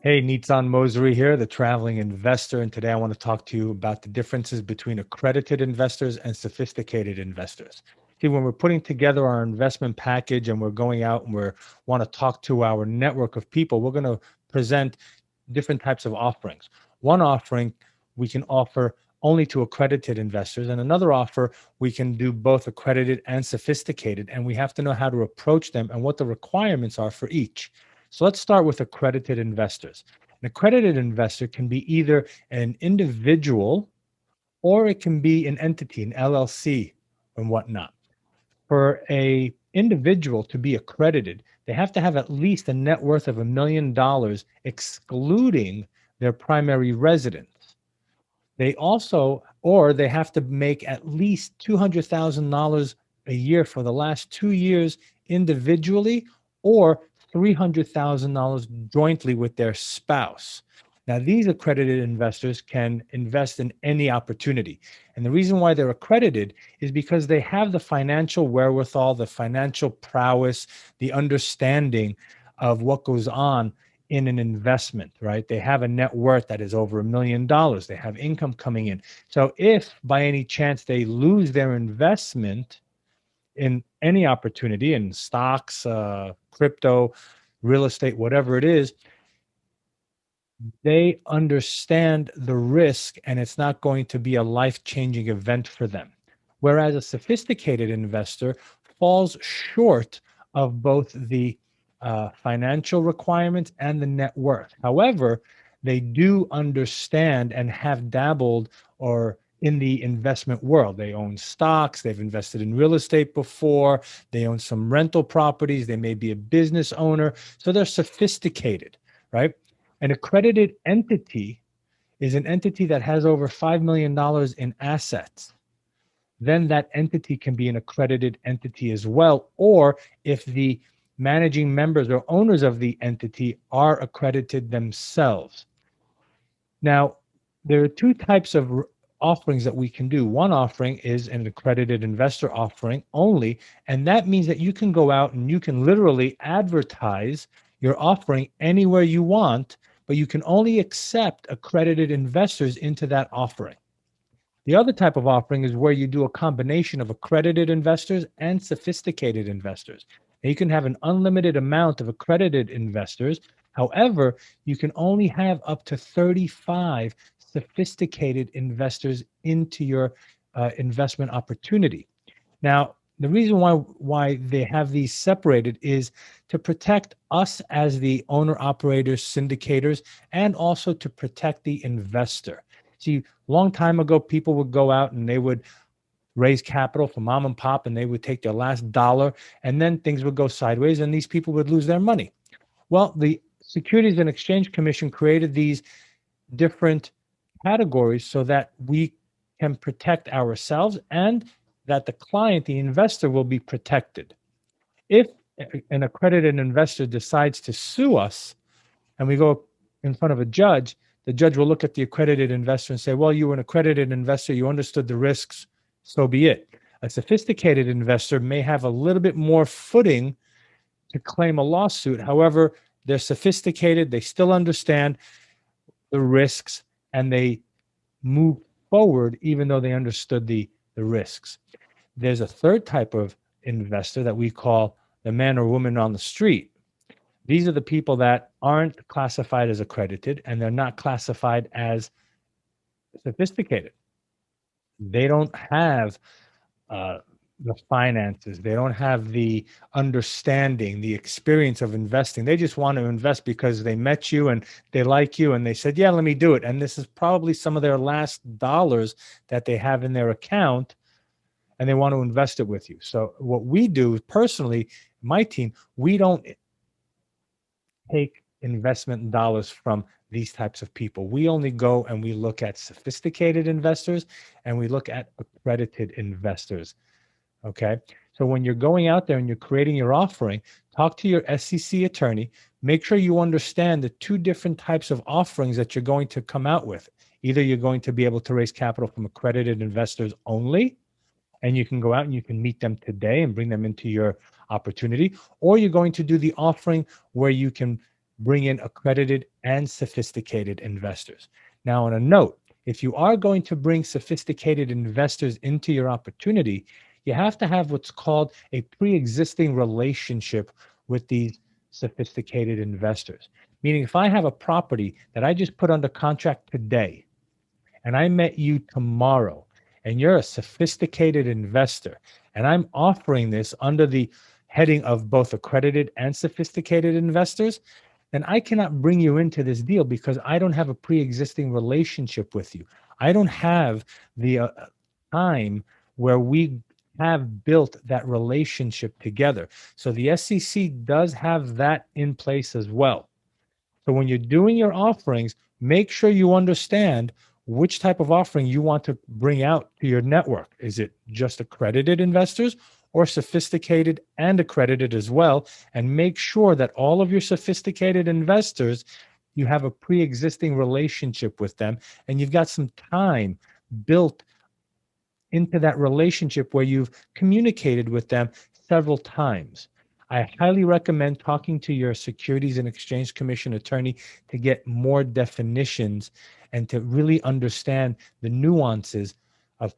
Hey, Nitzan Mosri here, the traveling investor, and today I want to talk to you about the differences between accredited investors and sophisticated investors. See, when we're putting together our investment package and we're going out and we want to talk to our network of people, we're going to present different types of offerings. One offering we can offer only to accredited investors, and another offer we can do both accredited and sophisticated, and we have to know how to approach them and what the requirements are for each. So let's start with accredited investors. An accredited investor can be either an individual or it can be an entity, an LLC and whatnot. For a individual to be accredited, they have to have at least a net worth of $1 million, excluding their primary residence. They also, or they have to make at least $200,000 a year for the last 2 years individually, or $300,000 jointly with their spouse. Now, these accredited investors can invest in any opportunity. And the reason why they're accredited is because they have the financial wherewithal, the financial prowess, the understanding of what goes on in an investment, right? They have a net worth that is over $1 million. They have income coming in. So if by any chance they lose their investment in any opportunity in stocks, crypto, real estate, whatever it is, they understand the risk and it's not going to be a life-changing event for them. Whereas a sophisticated investor falls short of both the financial requirements and the net worth. However, they do understand and have dabbled or in the investment world. They own stocks, they've invested in real estate before, they own some rental properties, they may be a business owner. So they're sophisticated, right? An accredited entity is an entity that has over $5 million in assets. Then that entity can be an accredited entity as well. Or if the managing members or owners of the entity are accredited themselves. Now, there are two types of offerings that we can do. One offering is an accredited investor offering only, and that means that you can go out and you can literally advertise your offering anywhere you want, but you can only accept accredited investors into that offering. The other type of offering is where you do a combination of accredited investors and sophisticated investors. Now, you can have an unlimited amount of accredited investors. However, you can only have up to 35 sophisticated investors into your investment opportunity. Now, the reason why they have these separated is to protect us as the owner operators, syndicators, and also to protect the investor. See, long time ago, people would go out and they would raise capital for mom and pop, and they would take their last dollar, and then things would go sideways, and these people would lose their money. Well, the Securities and Exchange Commission created these different categories so that we can protect ourselves and that the client, the investor, will be protected. If an accredited investor decides to sue us and we go in front of a judge, the judge will look at the accredited investor and say, well, you were an accredited investor, you understood the risks, so be it. A sophisticated investor may have a little bit more footing to claim a lawsuit. However, they're sophisticated, they still understand the risks, and they move forward even though they understood the risks. There's a third type of investor that we call the man or woman on the street. These are the people that aren't classified as accredited and they're not classified as sophisticated. They don't have the finances. They don't have the understanding, the experience of investing. They just want to invest because they met you and they like you and they said, yeah, let me do it. And this is probably some of their last dollars that they have in their account and they want to invest it with you. So what we do personally, my team, we don't take investment dollars from these types of people. We only go and we look at sophisticated investors and we look at accredited investors. Okay. So when you're going out there and you're creating your offering, talk to your SEC attorney, make sure you understand the two different types of offerings that you're going to come out with. Either you're going to be able to raise capital from accredited investors only, and you can go out and you can meet them today and bring them into your opportunity, or you're going to do the offering where you can bring in accredited and sophisticated investors. Now, on a note, if you are going to bring sophisticated investors into your opportunity, you have to have what's called a pre-existing relationship with these sophisticated investors. Meaning, if I have a property that I just put under contract today, and I met you tomorrow, and you're a sophisticated investor, and I'm offering this under the heading of both accredited and sophisticated investors, then I cannot bring you into this deal because I don't have a pre-existing relationship with you. I don't have the time where we have built that relationship together. So the SEC does have that in place as well. So when you're doing your offerings, make sure you understand which type of offering you want to bring out to your network. Is it just accredited investors or sophisticated and accredited as well? And make sure that all of your sophisticated investors, you have a pre-existing relationship with them and you've got some time built into that relationship where you've communicated with them several times. I highly recommend talking to your Securities and Exchange Commission attorney to get more definitions and to really understand the nuances of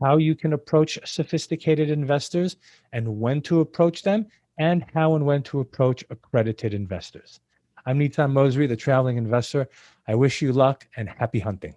how you can approach sophisticated investors and when to approach them, and how and when to approach accredited investors. I'm Nitan Mosry, the Traveling Investor. I wish you luck and happy hunting.